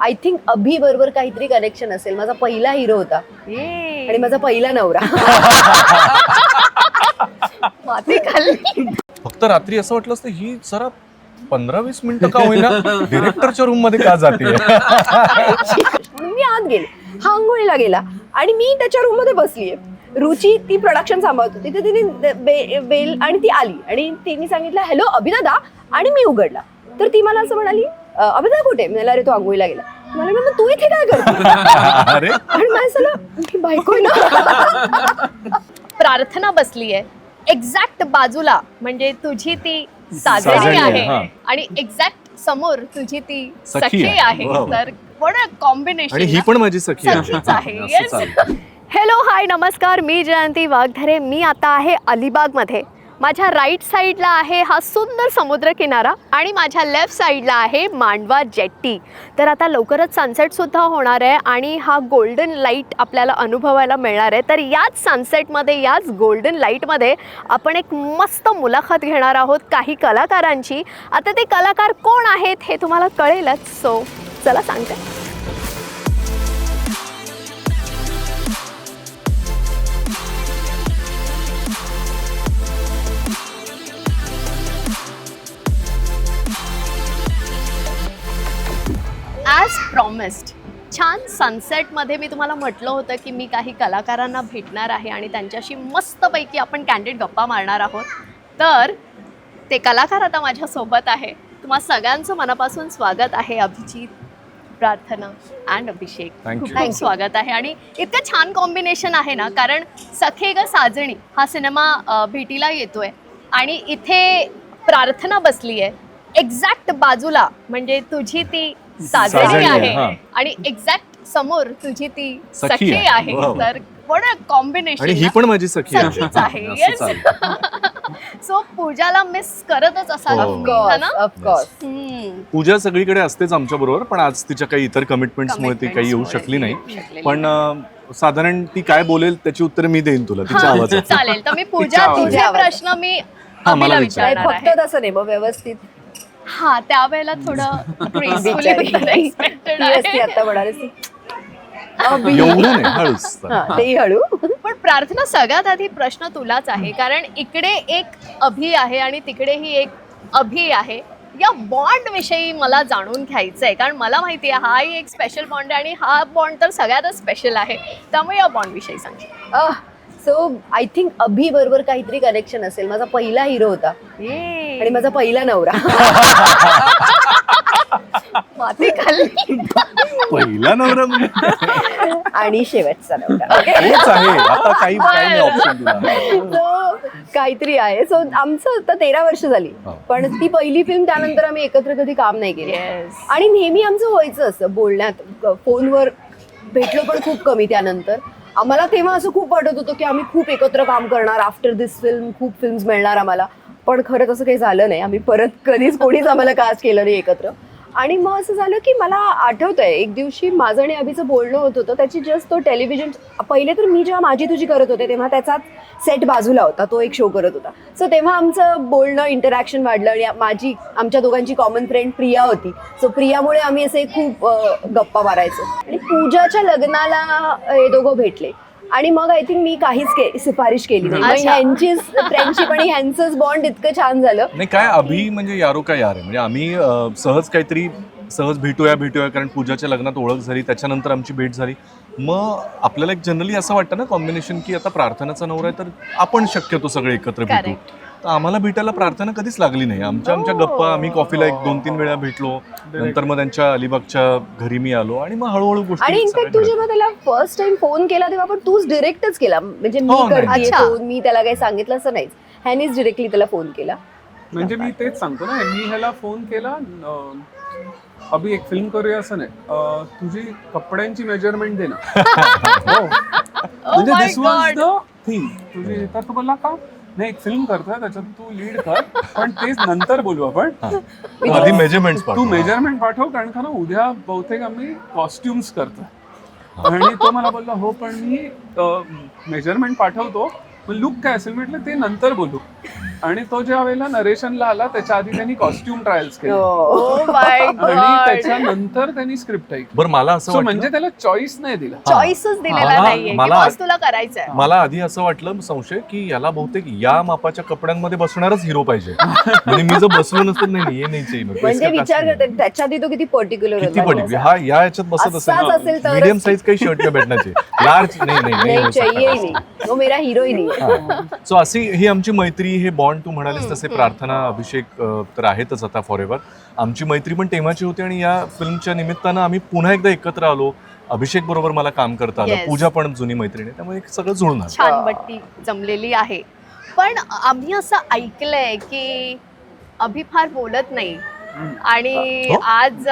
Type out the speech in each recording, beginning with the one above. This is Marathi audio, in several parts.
आय थिंक अभि बरोबर काहीतरी कनेक्शन असेल. माझा पहिला हिरो होता आणि माझा पहिला नवरा. माती खाल्ली. फक्त रात्री असं वाटलं असतं ही जरा 15-20 मिनिटं का होईना डिरेक्टरच्या रूम मध्ये का जाते. म्हणून मी आत गेले. हा आंघोळीला गेला आणि मी त्याच्या रूम मध्ये बसलीये. रुची ती प्रोडक्शन सांभाळत होती. तर तिने बेल आणि ती आली आणि तिने सांगितलं हॅलो अभिदादा, आणि मी उघडला. तर ती मला असं म्हणाली अभिदा कुठे? मला अरे तो आंघोळीला गेला. मला मग तू इथे काय करतो? अरे आणि माझं मी बायको आहे ना. प्रार्थना बसलीये एक्झॅक्ट बाजूला, म्हणजे तुझी ती साजणी साजणी आहे, आहे हा. आणि एक्झॅक्ट समोर तुझी ती सखी सखी आहे. आहे. वाव. तर what a combination आणि ही ना? पण माझी सखी सखीच आहे. असं Yes. चालतं. हॅलो हाय नमस्कार, मी जयंती वाघधरे. मी आता आहे अलिबागमध्ये. माझ्या राईट साईडला आहे हा सुंदर समुद्र किनारा आणि माझ्या लेफ्ट साईडला आहे मांडवा जेट्टी. तर आता लवकरच सनसेटसुद्धा होणार आहे आणि हा गोल्डन लाईट आपल्याला अनुभवायला मिळणार आहे. तर याच सनसेटमध्ये, याच गोल्डन लाईटमध्ये आपण एक मस्त मुलाखत घेणार आहोत काही कलाकारांची. आता ते कलाकार कोण आहेत हे तुम्हाला कळेलच, सो चला सांगते. ॲज प्रॉमिस्ड छान सनसेटमध्ये मी तुम्हाला म्हटलं होतं की मी काही कलाकारांना भेटणार आहे आणि त्यांच्याशी मस्तपैकी आपण कॅन्डिड गप्पा मारणार आहोत. तर ते कलाकार आता माझ्यासोबत आहे. तुम्हा सगळ्यांचं मनापासून स्वागत आहे. अभिजित, प्रार्थना अँड अभिषेक, Thank खूप you. खूप स्वागत आहे. आणि इतकं छान कॉम्बिनेशन आहे ना, कारण सखे ग साजणी हा सिनेमा भेटीला येतोय आणि इथे प्रार्थना बसली आहे एक्झॅक्ट बाजूला, म्हणजे तुझी ती साजणी साजणी आहे, आहे हा. आणि एक्झॅक्ट समोर तुझी ती सखी सखी आहे. आहे. वाव. तर what a combination आणि ही ना? पण माझी सखी सखीच आहे. असं येस. चालतं. सो पूजाला मिस करतच असाल हो. तुम्ही, है ना? ऑफकोर्स. हम्म. पूजा सगळीकडे असतेच आमच्या बरोबर, पण आज तिच्या काही इतर कमिटमेंट्समुळे ती काही येऊ Commitmentsमुळे शकली नाही. शकलेली पण साधारण ती काय बोलेल त्याची उत्तर मी देईन तुला तिच्या हा, आवाजात. चालेल. तर मी पूजा तिच्या आवाजात. तुझे प्रश्न मी हा, मला अभिला विचार. विचारणार फक्त आहे. तसं नाही, मग व्यवस्थित. हा, त्यावेळेला थोडं gracefully बिचारी. उत्तर expected ती असती आहे. आता म्हणाली ती. एवढं नाही, हळूच. हा, तेही हळू. पण प्रार्थना, सगळ्यात आधी प्रश्न तुलाच आहे, कारण इकडे एक अभि आहे आणि तिकडेही एक अभि आहे. या बॉन्ड विषयी मला जाणून घ्यायचं आहे, कारण मला माहिती आहे हाही एक स्पेशल बॉन्ड आहे आणि हा बॉन्ड तर सगळ्यातच स्पेशल आहे. त्यामुळे या बॉन्ड विषयी सांग. सो आय थिंक अभि बरोबर काहीतरी कनेक्शन असेल. माझा पहिला हिरो होता आणि माझा पहिला नवरा. माती खाल्ली. पहिला नवरा म्हणजे आणि शेवटचा नवरा. हेच आहे. आता काही नाही ऑप्शन तुला. सो काहीतरी आहे. सो आमचं आता 13 वर्ष झाली, हो. पण ती पहिली फिल्म, त्यानंतर आम्ही एकत्र कधी काम नाही केलं. Yes. आणि नेहमी आमचं व्हायचं असं बोलण्यात, फोनवर भेटलो पण खूप कमी. त्यानंतर आम्हाला तेव्हा असं खूप वाटत होतं की आम्ही खूप एकत्र काम करणार, आफ्टर दिस फिल्म खूप फिल्म्स मिळणार आम्हाला. पण खरं तसं काही झालं नाही. आम्ही परत कधीच कोणीच आम्हाला कास्ट केलं नाही एकत्र. आणि मग असं झालं की मला आठवतंय एक दिवशी माझं आणि अभिचं बोलणं होत होतं. त्याची जस्ट तो टेलिव्हिजन, पहिले तर मी जेव्हा माझी तुझी करत होते तेव्हा त्याचाच सेट बाजूला होता, तो एक शो करत होता. सो तेव्हा आमचं बोलणं, इंटरॅक्शन वाढलं आणि आमच्या दोघांची कॉमन फ्रेंड प्रिया होती. सो प्रियामुळे आम्ही असे खूप गप्पा मारायचो. आणि पूजाच्या लग्नाला हे दोघं भेटले आणि मग आय थिंक मी काहीच सिफारिश केली नाही. मग अच्छा. ह्यांचीच फ्रेंडशिप आणि ह्यांचंच बॉन्ड इतकं छान झालं. नाही, काय अभि म्हणजे यारो का यार आहे. म्हणजे आम्ही सहज काहीतरी भेटूया कारण पूजाच्या लग्नात ओळख झाली, त्याच्यानंतर आमची भेट झाली. मग आपल्याला एक जनरली असं वाटतं ना कॉम्बिनेशन की आता प्रार्थनाचा नवरा आहे तर आपण शक्यतो सगळे एकत्र भेटू. Correct. तर आम्हाला भेटायला प्रार्थना कधीच लागली नाही. आमच्या गप्पा, आम्ही कॉफीला 1-2-3 वेळा भेटलो. नंतर मग त्यांच्या अलिबागच्या घरी मी आलो आणि मग हळूहळू गोष्टी आणि इनफॅक्ट सगळ्या तू घडल्या. जेव्हा त्याला फर्स्ट टाइम फोन केला तेव्हा पण तूच डिरेक्टच केला. म्हणजे मी हो, नाही. करते अच्छा. फोन, मी त्याला काही सांगितलं असं नाहीच. ह्यानीच डिरेक्टली त्याला फोन केला. म्हणजे मी तेच सांगतो ना, मी ह्याला फोन केला अभि एक फिल्म करूया असं नाही, तुझी कपड्यांची मेजरमेंट दे ना. हो. म्हणजे my this was God. The thing. तुझी तर तू बोलला का नाही, एक फिल्म करतोय त्याच्यात तू लीड कर, पण तेच नंतर बोलू आपण. आधी मेजरमेंट्स तू मेजरमेंट पाठव, कारण का ना उद्या बहुतेक आम्ही कॉस्ट्युम्स करतोय. आणि तो मला बोलला हो पण मी मेजरमेंट पाठवतो, लुक काय असेल म्हटलं ते नंतर बोलू. आणि तो ज्या वेळेला नरेशनला आला त्याच्या आधी त्यांनी कॉस्ट्युम ट्रायल्स केले ओ माय आणि गॉड, त्याच्यानंतर त्यांनी स्क्रिप्ट ऐकली. बरं मला असं So वाटलं म्हणजे त्याला चॉईस नाही दिला. चॉईसच दिलेला मला- नाहीये की मला- बस तुला करायचंय. मला आधी असं वाटलं संशय की याला बहुतेक या मापाच्या कपड्यांमध्ये बसणारच हिरो पाहिजे म्हणजे मी जर बसलो नसतं नाही ये नाही चाहिए मेरे को, म्हणजे इसका विचार casting करते त्याच्या आधी तो किती पर्टिक्युलर किती पडली हा या याच्यात बसत असाच असेल तरच- मीडियम साईज काही शर्ट में बैठना चाहिए लार्ज नाही नाही नाही हो सकता. चाहिए ही नहीं, वो मेरा हिरो ही नहीं. सो अशी ही आमची मैत्री, हे बॉन्ड तू म्हणालीस तसे प्रार्थना, अभिषेक तर आहेतच आता फॉर एव्हर. आमची मैत्री पण तेव्हाची होती आणि या फिल्मच्या निमित्तानं आम्ही पुन्हा एकदा एकत्र आलो. अभिषेक बरोबर मला काम करता आलं, Yes. पूजा पण जुनी मैत्रीण आहे, त्यामुळे सगळं जुळून आलं. छान बट्टी जमलेली आहे. पण आम्ही असं ऐकलंय की अभि फार बोलत नाही आणि हो? आज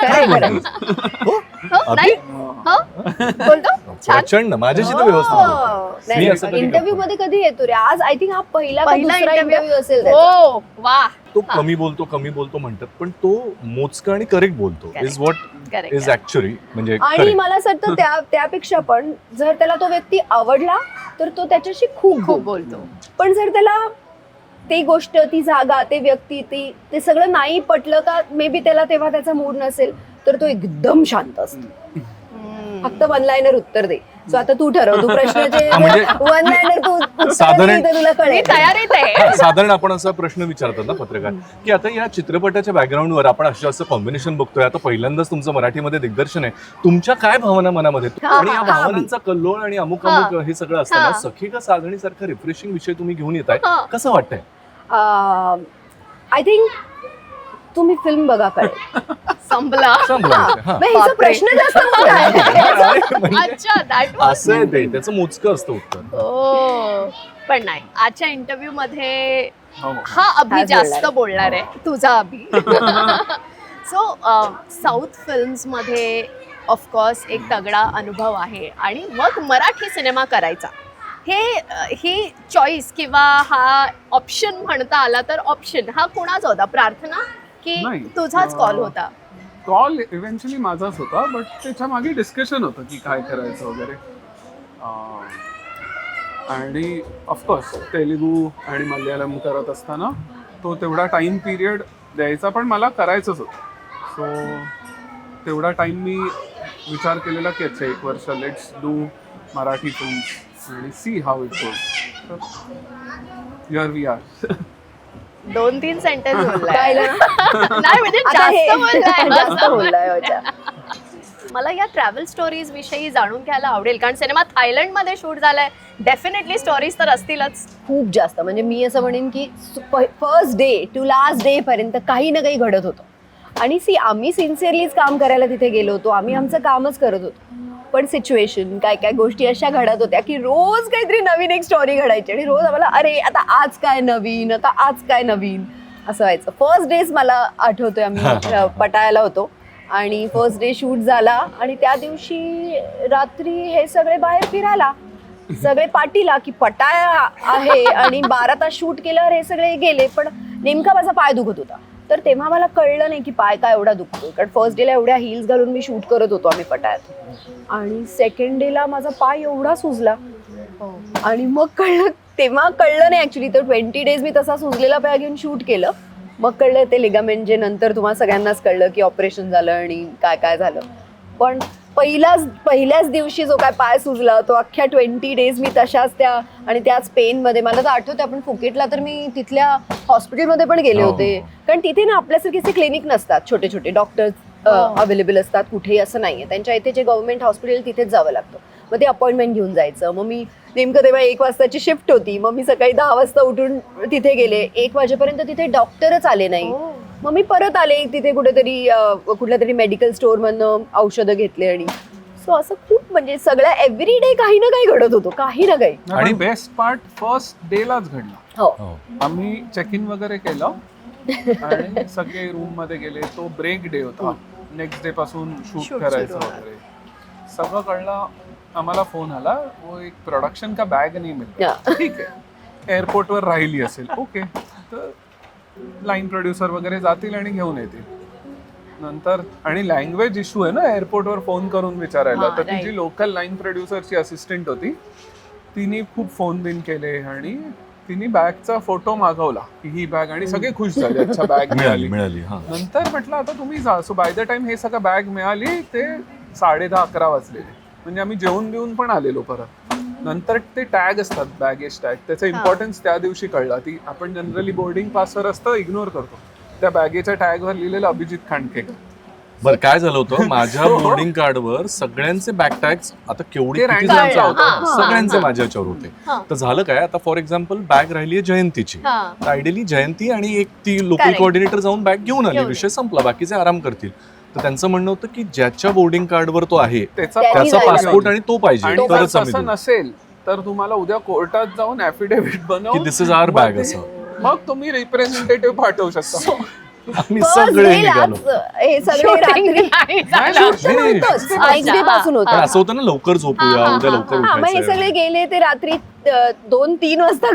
खरंय, खरंय. हो, नाही हो? बोलतो छान. प्रचंड माझ्याशी तर व्यवस्थित बोलतो. मी असं कधी इंटरव्ह्यू करतो. मध्ये कधी येतो रे? आज आय थिंक हा पहिला पहिला इंटरव्ह्यू interview असेल त्याचा. हो वा तो कमी बोलतो म्हणतात पण तो मोजका आणि करेक्ट बोलतो Correct. Is what Correct, is correct. Actually म्हणजे आणि correct. मला असं वाटतं त्यापेक्षा पण जर त्याला तो व्यक्ती आवडला तर तो त्याच्याशी खूप खूप बोलतो. बोलतो. पण जर त्याला ती गोष्ट, ती जागा, ते व्यक्ती, ते सगळं नाही पटलं का मे बी त्याला तेव्हा त्याचा मूड नसेल तर तो एकदम शांत असतो. फक्त वन लाईनर उत्तर दे. सो आता तू ठरव, तू प्रश्नाचे हा, म्हणजे वन लाईनर तू उत्तर साधारण- दे तर तुला मी कळेल. तयारीत आहे. हा, साधारण आपण असा प्रश्न विचारतात ना पत्रकार की आता या चित्रपटाच्या बॅकग्राऊंडवर आपण असं कॉम्बिनेशन बघतोय, आता पहिल्यांदाच तुमचं मराठीमध्ये दिग्दर्शन आहे, तुमच्या काय भावना मनामध्ये हा, आणि या हा, भावनांचा कल्लोळ आणि अमुक अमुक हे सगळं असताना सखी का साधणी सारखं रिफ्रेशिंग विषय तुम्ही घेऊन येताय, हा. कसं वाटतंय? आय थिंक तुम्ही फिल्म बघा कळेल. संपला. सांभाळा विषय. हा. मग हिचा प्रश्न जास्त मोठा आहे. अरे, म्हणजे अच्छा दॅट वॉज असं आहे ते, त्याचं मोजकं असतं उत्तर. ओ पण नाही, आजच्या इंटरव्ह्यू मध्ये हो. हा अभि हाच जास्त बोलणार बोलणार आहे, तुझा अभि. सो साऊथ फिल्म्स मध्ये ऑफकोर्स एक तगडा अनुभव आहे आणि मग मराठी सिनेमा करायचा ही चॉईस किंवा हा ऑप्शन म्हणता आला तर ऑप्शन हा कोणाचा होता? प्रार्थना की नाही. तुझाच कॉल होता? कॉल इव्हेंच्युअली माझाच होता, बट त्याच्या मागे डिस्कशन होतं की काय करायचं वगैरे. आणि ऑफकोर्स तेलुगू आणि मल्याळम करत असताना तो तेवढा टाईम पिरियड द्यायचा, पण मला करायचंच होतं. सो तेवढा टाईम मी विचार केलेला की अच्छा 1 वर्ष लेट्स डू मराठी फिल्म्स आणि see how it goes. Here we are. 2-3 sentence बोललाय. पाहिलं ना? नाही म्हणजे आता हे जास्त बोललाय. जास्त बोललाय होत्या. मला या ट्रॅव्हल स्टोरीज विषयी जाणून घ्यायला आवडेल, कारण सिनेमा थायलंडमध्ये शूट झालाय. डेफिनेटली स्टोरीज तर असतीलच. खूप जास्त, म्हणजे मी असं म्हणेन की first day to last day पर्यंत काही ना काही घडत होतं. आणि आम्ही सिन्सिअरलीच काम करायला तिथे गेलो होतो, आम्ही आमचं कामच करत होतो. पण सिच्युएशन काय काय गोष्टी अशा घडत होत्या की रोज काहीतरी नवीन एक स्टोरी घडायची आणि रोज आम्हाला अरे आता आज काय नवीन, आता आज काय नवीन असं व्हायचं. फर्स्ट डेज मला आठवतोय आम्ही पटायाला होतो आणि फर्स्ट डे शूट झाला आणि त्या दिवशी रात्री हे सगळे बाहेर फिरायला, सगळे पाठीला की पटाया आहे आणि 12 तास शूट केल्यावर हे सगळे गेले. पण नेमका माझा पाय दुखत होता, तर तेव्हा मला कळलं नाही की पाय काय एवढा दुखतो, कारण फर्स्ट डेला एवढ्या हिल्स घालून मी शूट करत होतो आम्ही पटायात. आणि सेकंड डेला माझा पाय एवढा सुजला आणि मग तेव्हा कळलं नाही ऍक्च्युली. तर 20 डेज मी तसा सुजलेला पाय घेऊन शूट केलं. मग कळलं ते लिगामेंट, जे नंतर तुम्हाला सगळ्यांनाच कळलं की ऑपरेशन झालं आणि काय काय झालं. पण पहिल्याच दिवशी जो काय पाय सुजला तो अख्ख्या 20 डेज मी तशाच आणि त्याच पेनमध्ये. मला तर आठवतं आपण फुकेटला तर मी तिथल्या हॉस्पिटलमध्ये पण गेले होते, कारण तिथे ना आपल्यासारखे क्लिनिक नसतात, छोटे छोटे डॉक्टर्स अवेलेबल असतात कुठेही असं नाहीये. त्यांच्या इथे जे गव्हर्नमेंट हॉस्पिटल तिथेच जावं लागतं. मग ते अपॉइंटमेंट घेऊन जायचं. मग मी नेमकं तेव्हा 1 वाजताची शिफ्ट होती, मग मी सकाळी 10 वाजता उठून तिथे गेले. 1 वाजेपर्यंत तिथे डॉक्टरच आले नाही. मग मी परत आले तिथे कुठेतरी कुठल्या तरी मेडिकल स्टोअरमधनं औषधं घेतले. आणि सो असं खूप म्हणजे सगळ्या एव्हरी डे काही ना काही घडत होतो, काही ना काही. आणि बेस्ट पार्ट फर्स्ट डेलाच घडला. हो, आम्ही चेक इन वगैरे केलं आणि सगळे रूम मध्ये गेले. तो ब्रेक डे होता, नेक्स्ट डे पासून शूट Shoot करायचं सुरू होणार. वगैरे सगळं कळलं. आम्हाला फोन आला, वो एक प्रोडक्शन का बॅग नाही मिळाला. ठीक आहे, एअरपोर्टवर राहिली असेल, ओके, तर लाईन प्रोड्युसर वगैरे जातील आणि घेऊन येतील नंतर. आणि लँग्वेज इश्यू आहे ना एअरपोर्टवर फोन करून विचारायला. हा, तर ती right. जी लोकल लाईन प्रोड्युसरची असिस्टंट होती तिने खूप फोन बिन केले आणि तिने बॅगचा फोटो मागवला की ही बॅग, आणि सगळे खुश झाले, अच्छा बॅग मिळाली. मिळाली हा. नंतर म्हटलं आता तुम्ही जा. सो बाय द टाइम हे सगळं बॅग मिळाली ते 10:30-11 वाजलेले. म्हणजे आम्ही जेवून बिवून पण आलेलो परत. नंतर ते टॅग असतात, बॅगेज टॅग, त्याचा इम्पॉर्टन्स त्या दिवशी कळला. ती आपण जनरली बोर्डिंग पासवर असतं, इग्नोर करतो. त्या बॅगेच्या टॅगवर लिहिलेलं अभिजित खांडकेकर. बरं काय झालं होतं माझ्या बोर्डिंग कार्डवर सगळ्यांचे बॅकटॅग्स आता केवढी ते किती random जणांचे ला होते, होतं. सगळ्यांचे माझ्या याच्यावर होते. तर झालं काय, आता फॉर एक्झाम्पल बॅग राहिली आहे जयंतीची, तर आयडियली जयंती आणि एक ती लोकल Correct. कोऑर्डिनेटर जाऊन बॅग घेऊन आली, घेऊन विषय संपला, बाकीचे आराम करतील. तर त्यांचं म्हणणं होतं की ज्याच्या बोर्डिंग कार्डवर तो आहे त्याचा त्यांनी त्याचा जायला पासपोर्ट आणि तो पाहिजे, आणि तरच जर आम्ही तसं देऊ. नसेल तर तुम्हाला उद्या कोर्टात जाऊन ऍफिडेव्हिट की बनवून दिस इज आवर मग बॅग ते- असं. मग तुम्ही रिप्रेझेंटेटिव्ह पाठवू शकता. आम्ही First सगळे day निघालो. लाच हे सगळे Shooting रात्री नाही झालं. शूट नाही, नव्हतंच, नाही. नेक्स्ट डे पासून पण होतं. असं होतं ना, लवकर झोपूया, उद्या लवकर हा मग हे उठायचं. सगळे गेले ते रात्री 2-3 वाजता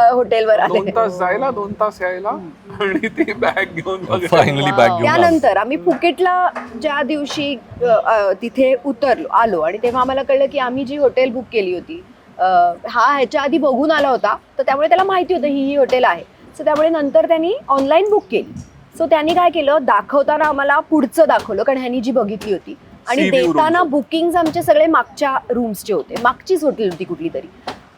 हॉटेलवर 2 आले. तास जायला 2 तास यायला आणि ती बॅग घेऊन वगैरे. फायनली बॅग घेऊन आलो. त्यानंतर आम्ही फुकेटला ज्या दिवशी तिथे आलो आणि तेव्हा आम्हाला कळलं की आम्ही जी हॉटेल बुक केली होती, हा ह्याच्या आधी बघून आला होता, तर त्यामुळे त्याला माहिती होतं ही हॉटेल आहे. सो त्यामुळे नंतर त्यांनी ऑनलाईन बुक केली. सो त्यांनी काय केलं, दाखवताना आम्हाला पुढचं दाखवलं, कारण ह्यांनी जी बघितली होती, आणि Sea view देताना rooms. बुकिंग आमचे सगळे मागच्या रूम्सचे होते, मागचीच हॉटेल होती कुठली तरी,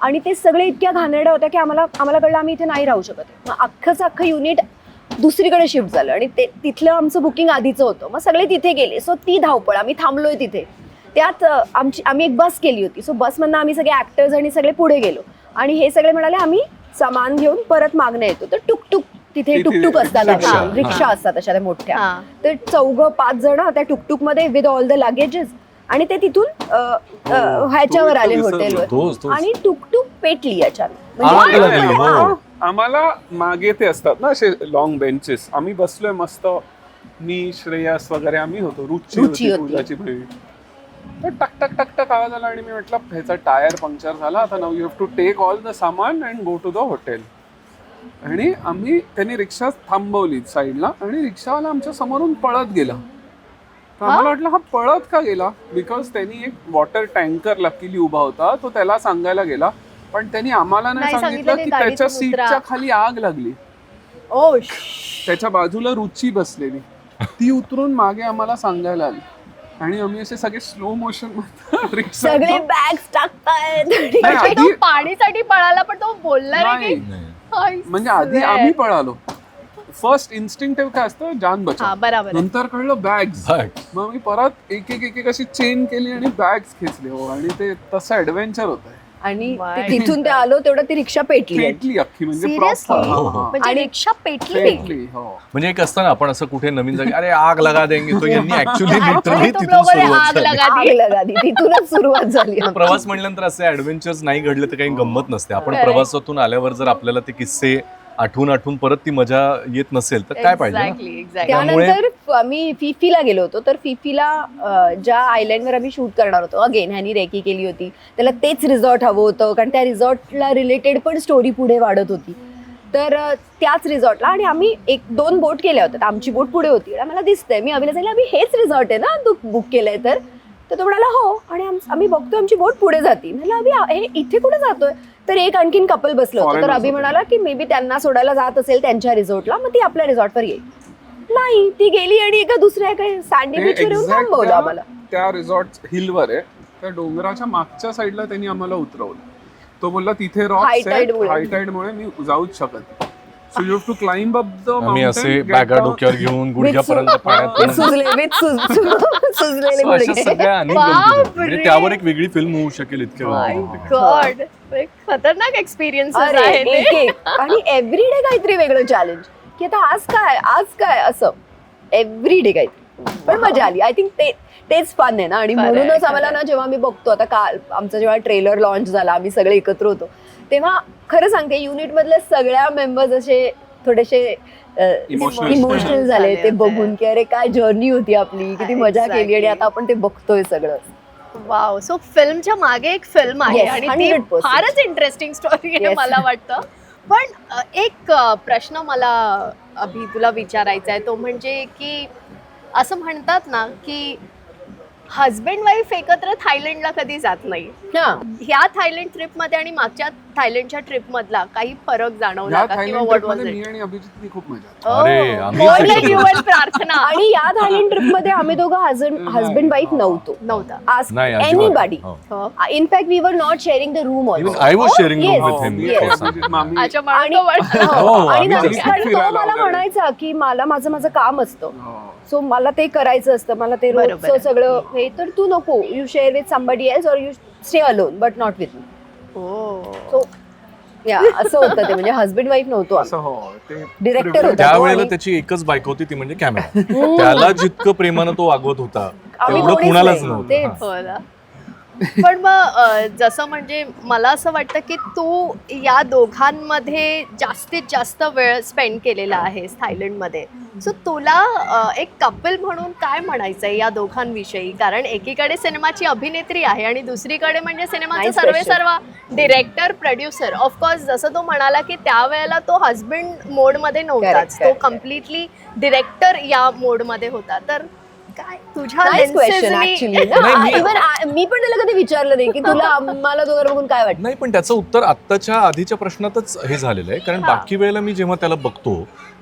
आणि ते सगळे इतक्या घाणेरड्या होत्या की आम्हाला कळलं आम्ही इथे नाही राहू शकत आहे. मग अख्खं युनिट दुसरीकडे शिफ्ट झालं आणि ते तिथलं आमचं बुकिंग आधीचं होतं. मग सगळे तिथे गेले. सो ती धावपळ, आम्ही थांबलोय तिथे. त्यात आम्ही एक बस केली होती. सो बसमधनं आम्ही सगळे ऍक्टर्स आणि सगळे पुढे गेलो, आणि हे सगळे म्हणाले आम्ही सामान घेऊन परत मागणं येतो. तर टुकटुक तिथे टुकटुक असतात, रिक्षा. रिक्षा असतात अशा त्या मोठ्या. हा. तर 4-5 जण त्या टुकटुक मध्ये विथ ऑल द लगेजेस, आणि ते तिथून ह्याच्यावर आले तोच हॉटेलवर, तोच. आणि टुकटुक पेटली अचानक. आग म्हणजे लागली, हो. आम्हाला मागे ते असतात ना असे लॉंग बेंचेस. आम्ही बसलोय मस्त, मी श्रेयस वगैरे आम्ही होतो, रुची रुची होती, होती. पूजाची बहीण. तर टक टक टक टक आवाज आला आणि मी म्हटलं ह्याचा टायर पंक्चर झाला, आता now you have to take all the सामान and go to the hotel. आणि त्यांनी रिक्षा थांबवली साईडला, आणि रिक्षावाला आमच्या समोरून पळत गेला. तर आम्हाला वाटलं हा पळत का गेला, बिकॉज त्यांनी एक वॉटर टँकर लकीली उभा होता, तो त्याला सांगायला गेला, पण त्यांनी आम्हाला नाही नाही सांगितलं सांगितलं की ते त्याच्या गाडीतून उतरा. सीटच्या खाली आग लागली. ओ त्याच्या बाजूला रुची बसलेली, ती उतरून मागे आम्हाला सांगायला आली, आणि आम्ही असे सगळे स्लो मोशन रिक्षा सगळे बॅग्स टाकतायत. नाही, म्हणजे तो आधी- पाणीसाठी पळाला, पण तो बोलला नाही. नाही. म्हणजे आधी आम्ही पळालो. फर्स्ट इन्स्टिंक्टिव्ह काय असतं, जान हा बचाव. बरोबर आहे. नंतर कळलं बॅग्स. मग मी परत एक एक अशी चेन केली आणि बॅग्स खेचले. हो, आणि ते तसं ऍडव्हेंचर होत आहे. आणि My तिथून ते आलो तेवढं ती रिक्षा पेटली. पेटली अख्खी, म्हणजे Seriously? proper. हा, हा. म्हणजे आणि रिक्षा पेटली. पेटली, हो. म्हणजे एक असतं ना, आपण असं कुठे नवीन जागी अरे आग लगा देंगे, तो यांनी ऍक्च्युअली लिटरली तुम तिथून लोगों ने सुरुवात आग झाली. लगा आग दी. लगा दी, तिथूनच सुरुवात झाली. प्रवास म्हणल्यानंतर असे ऍडव्हेंचर्स नाही घडले तर काही गंमत नसते. आपण Correct. प्रवासातून आल्यावर जर आपल्याला ते किस्से आठवून परत ती मजा येत नसेल तर काय पाहिजे ना? Exactly, exactly. त्यामुळे- त्यानंतर आम्ही फिफीला गेलो होतो. तर फिफीला ज्या आयलँडवर आम्ही शूट करणार होतो, अगेन ह्यानी रेकी केली होती, त्याला तेच रिसॉर्ट हवं होतं, कारण त्या रिसॉर्टला रिलेटेड पण स्टोरी पुढे वाढत होती. तर त्याच रिसॉर्टला, आणि आम्ही 1-2 बोट केल्या होत्या, आमची बोट पुढे होती. आणि मला दिसतंय, मी अभिला सांगितलं आम्ही हेच रिसॉर्ट आहे ना तू बुक केलंय तर तो म्हणाला हो, आणि आम्ही बघतोय आमची बोट पुढे जाते. म्हणलं अभि हे इथे कुठे जातोय, तर एक आणखीन कपल बसलं होतं. तर Foreigners अभि होते. म्हणाला की मे बी त्यांना सोडायला जात असेल त्यांच्या रिसॉर्टला, मग ती आपल्या रिसॉर्टवर येईल. नाही, ती गेली आणि एका दुसऱ्या काही सँडी ते बीचवर येऊन exact थांबवलं आम्हाला. त्या रिसॉर्ट हिलवर आहे, त्या डोंगराच्या मागच्या साईडला त्यांनी आम्हाला उतरवलं. तो बोलला तिथे High रॉक्स tide आहेत, मुळे. हाय टाईड मुळे मी जाऊच शकत. So you have to climb up the आम्ही असे बॅगा डोक्यावर घेऊन गुडघ्यापर्यंत पाण्यात With सुजलेले So अशा गुडघे. सगळ्या अनेक गमती झाल्या. बापरे. म्हणजे त्यावर एक वेगळी फिल्म होऊ शकेल इतके My गमती. God. खतरनाक एक्सपिरियन्स अरे, आहे ते. एक आणि एव्हरीडे काहीतरी वेगळं चॅलेंज, की आता आज काय असं एव्हरीडे काहीतरी. पण मजा आली. आय थिंक तेच फन आहे ना. आणि खरंय, म्हणूनच आम्हाला खरंय. ना, जेव्हा आम्ही बघतो आता काल आमचा जेव्हा ट्रेलर लॉन्च झाला, आम्ही सगळे एकत्र होतो, तेव्हा खरं सांगते युनिट मधले सगळ्या मेंबर्स असे थोडेसे Emotional. इमोशनल झाले ते बघून, की अरे काय जर्नी होती आपली, किती मजा केली, आणि Exactly. आता आपण ते बघतोय सगळं. वाव. सो फिल्मच्या मागे एक फिल्म आहे Yes, आणि ती 100%. फारच इंटरेस्टिंग स्टोरी आहे Yes. मला वाटतं. पण एक प्रश्न मला अभि तुला विचारायचा आहे, तो म्हणजे की असं म्हणतात ना की हजबंड वाईफ एकत्र थायलंडला कधी जात नाही. हा, ह्या थायलंड ट्रिपमध्ये आणि मागच्या थायलंडच्या ट्रिप मधला काही फरक जाणवला या का किंवा थायलंड व्हॉट ट्रिप वॉज मध्ये इट? मी आणि अभिजितनी खूप मजा अरे, आम्ही प्रार्थना आणि या थायलंड ट्रिप मध्ये आम्ही दोघं हजबंड वाईफ नव्हतो. नव्हता. Ask नाही, अजिबात. anybody. हो. In fact, we were not sharing the room also. Even I was sharing room Yes, with him. yes. अच्छा आणि माणूस हो, आणि आम्ही नंतर जास्त तो फिरायला मला वगैरे. म्हणायचा की मला माझं काम असतं, सो मला ते करायचं असतं, मला ते बरोबर रोजचं आहे. सगळं हे, तर तू नको, you share with somebody else और you stay alone but not with me. So या असं होतं ते, म्हणजे हजबंड वाईफ नव्हतो आम्ही. असं हो ते Director होता. त्यावेळेला आणि- त्याची एकच बायको होती ती म्हणजे कॅमेरा. त्याला जितकं प्रेमानं तो वागवत होता आम्ही तेवढं कोणीच कुणालाच नाही. नव्हतं. तेच. हा. हो ना. पण मग जसं म्हणजे मला असं वाटतं की तू या दोघांमध्ये जास्तीत जास्त वेळ स्पेंड केलेला आहेस थायलंडमध्ये. सो तुला एक कपल म्हणून काय म्हणायचं आहे या दोघांविषयी? कारण एकीकडे सिनेमाची अभिनेत्री आहे आणि दुसरीकडे म्हणजे सिनेमाचे Nice सर्वे question. सर्व डिरेक्टर प्रोड्युसर. ऑफकोर्स जसं तो म्हणाला की त्यावेळेला तो हजबंड मोडमध्ये नव्हताच, Correct, तो correct, कम्प्लिटली डिरेक्टर या मोडमध्ये होता. तर काय तुझ्या Nice question lenses नी- actually. नाही, मी- Even मी पण त्याला कधी विचारलं नाही की तुला आम्हाला दोघांना बघून काय वाटतं. नाही, पण त्याचं उत्तर आत्ताच्या आधीच्या प्रश्नातच हे झालेलं आहे. कारण हा. बाकी वेळेला मी जेव्हा त्याला बघतो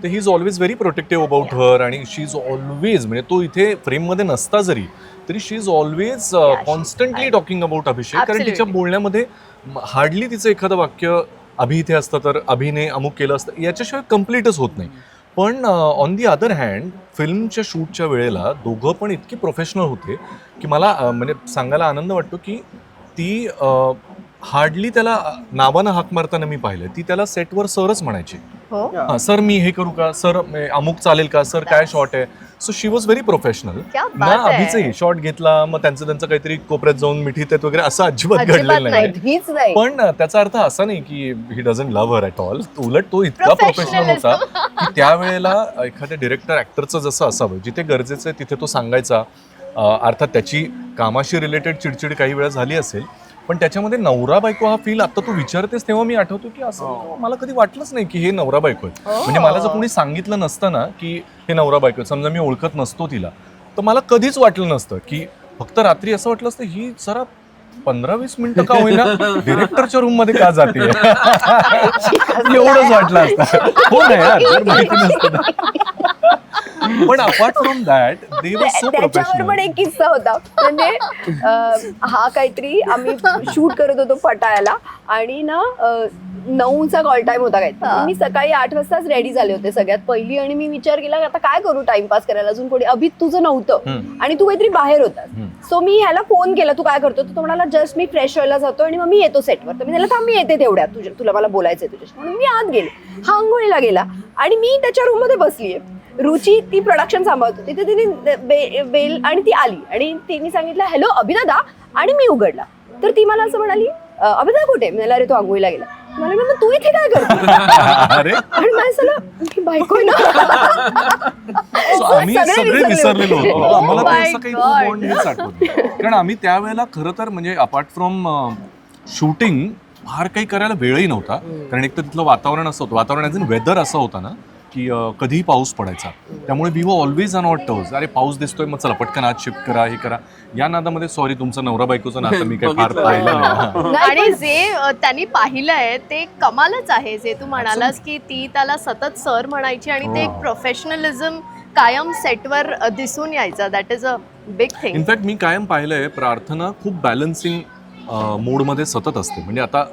तर he is always very protective about her, आणि शी इज ऑलवेज, म्हणजे तो इथे फ्रेममध्ये नसता जरी तरी she is always constantly talking about Abhishek. कारण Absolutely. तिच्या बोलण्यामध्ये हार्डली तिचं एखादं वाक्य अभि इथे असतं तर अभिने अमुक केलं असतं याच्याशिवाय कम्प्लीटच होत नाही. पण ऑन दी अदर हँड फिल्मच्या शूटच्या वेळेला दोघं पण इतकी प्रोफेशनल होते की मला म्हणजे सांगायला आनंद वाटतो की ती हार्डली त्याला नावानं हाक मारताना मी पाहिलं, ती त्याला सेटवर सरच म्हणायची. हो. हा, सर मी हे करू का, सर अमुक चालेल का, सर काय शॉट आहे. So she was very professional. क्या ना बात आहे. अभिचंही शॉट घेतला मग त्यांचं काहीतरी कोपऱ्यात जाऊन मिठी देत वगैरे असं अजिबात अजिबात घडलेलं नाही. नाही. हीच नाही. पण त्याचा अर्थ असा नाही की he doesn't love her at all. उलट तो इतका प्रोफेशनल होता की त्यावेळेला एखाद्या डिरेक्टर ऍक्टरचं जसं असावं, जिथे गरजेचं आहे तिथे तो सांगायचा. अर्थात त्याची कामाशी रिलेटेड चिडचिड काही वेळा झाली असेल, पण त्याच्यामध्ये नवरा बायको हा फील आता तू विचारतेस तेव्हा मी आठवतो की असं मला कधी वाटलंच नाही की हे नवरा बायको आहे. म्हणजे मला जर कोणी सांगितलं नसतं ना की हे नवरा बायको आहे, समजा मी ओळखत नसतो तिला, तर मला कधीच वाटलं नसतं की, फक्त रात्री असं वाटलं असतं ही जरा 15-20 मिनिटं का होईना डिरेक्टरच्या रूम मध्ये का जाते एवढंच वाटलं असतं. हो ना यार, जर माहिती नसतं तर. पण अपार्ट फ्रॉम दॅट दे वर सो त्याच्यावर पण प्रोफेशनल. एक किस्सा होता. म्हणजे हा काहीतरी आम्ही शूट करत होतो पटायाला आणि ना 9चा कॉल टाइम होता काय. मी सकाळी 8 वाजताच रेडी झाले होते सगळ्यात पहिली, आणि मी विचार केला आता काय करू टाइमपास करायला, अजून कोणी अभि तुझं नव्हतं आणि तू काहीतरी बाहेर होता. सो मी ह्याला फोन केला, तू काय करतो, तो म्हणाला जस्ट मी फ्रेश व्हायला जातो आणि मग मी येतो सेटवर. तर मी त्याला थांब मी येते तेवढ्यात, तुला मला बोलायचंय तुझ्याशी. म्हणून मी आत गेले, हा आंघोळीला गेला आणि मी त्याच्या रूम मध्ये बसलीये. रुची ती प्रोडक्शन सांभाळत होती, तिथे तिने बेल आणि ती आली आणि तिने सांगितलं हॅलो अभिदादा, आणि मी उघडला तर ती मला असं म्हणाली अभिदा कुठे. मी अरे तो आंघोळीला गेला. मला मग तू इथे काय करतो. अरे आणि माझं बायको आहे ना. So आम्ही सगळे विसरलेलो होतो. Oh आम्हाला my ते असं काही God. बॉन्ड हेच आठवत. कारण आम्ही त्यावेळेला खरं तर म्हणजे अपार्ट फ्रॉम शूटिंग फार काही करायला वेळही नव्हता. कारण एक तर तिथलं वातावरण असं होतं, वातावरण ॲज इन वेदर असं होतं ना की कधीही पाऊस पडायचा. त्यामुळे we were always on our toes. अरे पाऊस दिसतोय मग चला पटकन आज शिफ्ट करा, हे करा. या नादामध्ये सॉरी तुमचं नवरा बायकोचं नातं मी काही फार बघितलं. पाहिलं नाही. नाही, आणि पण- जे त्यांनी पाहिलंय ते कमालच आहे. जे तू म्हणालास की ती त्याला सतत सर म्हणायची आणि ते एक प्रोफेशनलिझम कायम सेटवर दिसून यायचा. That is a big thing. In fact मी कायम पाहिलंय प्रार्थना खूप बॅलन्सिंग मोडमध्ये सतत असते. म्हणजे आता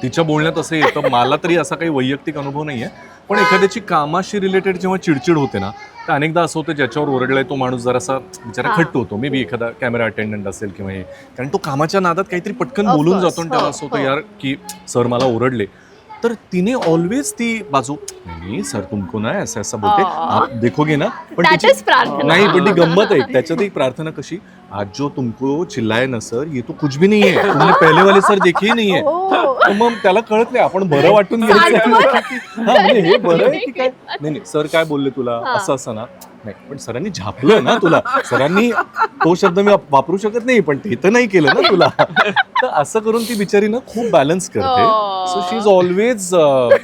तिच्या बोलण्यात असं येतं, मला तरी असा काही वैयक्तिक अनुभव नाही आहे, पण एखाद्याची कामाशी रिलेटेड जेव्हा चिडचिड होते ना, तर अनेकदा असं होतं ज्याच्यावर ओरडलाय तो माणूस जरासा बिचारा खट्ट होतो. मे बी एखादा कॅमेरा अटेंडंट असेल किंवा हे, कारण तो कामाच्या नादात काहीतरी पटकन Of बोलून course. जातो आणि त्याला असं होतं हो. यार की सर मला ओरडले. तर तिने ऑलवेज ती बाजू, नाही सर तुमको ना ऐसा ऐसा बोलते आप देखोगे ना. पण That तिची- is प्रार्थना. नाही, पण ती गंमत आहे त्याच्यात. एक प्रार्थना कशी, आज जो तुमको चिल्लाए ना सर ये तो कुछ भी नहीं है, तुमने पहले वाले सर देखे ही नहीं है. तर मग त्याला कळत नाही, आपण बरं वाटून घ्यायचं. हा, म्हणजे हे बरं आहे की काय. नाही सर काय बोलले तुला, असं असं ना. नाही पण सरांनी झापलं ना तुला, सरांनी तो शब्द मी वापरू शकत नाही पण ते तर नाही केलं ना तुला. तर असं करून ती बिचारी ना खूप बॅलन्स करते. So she is always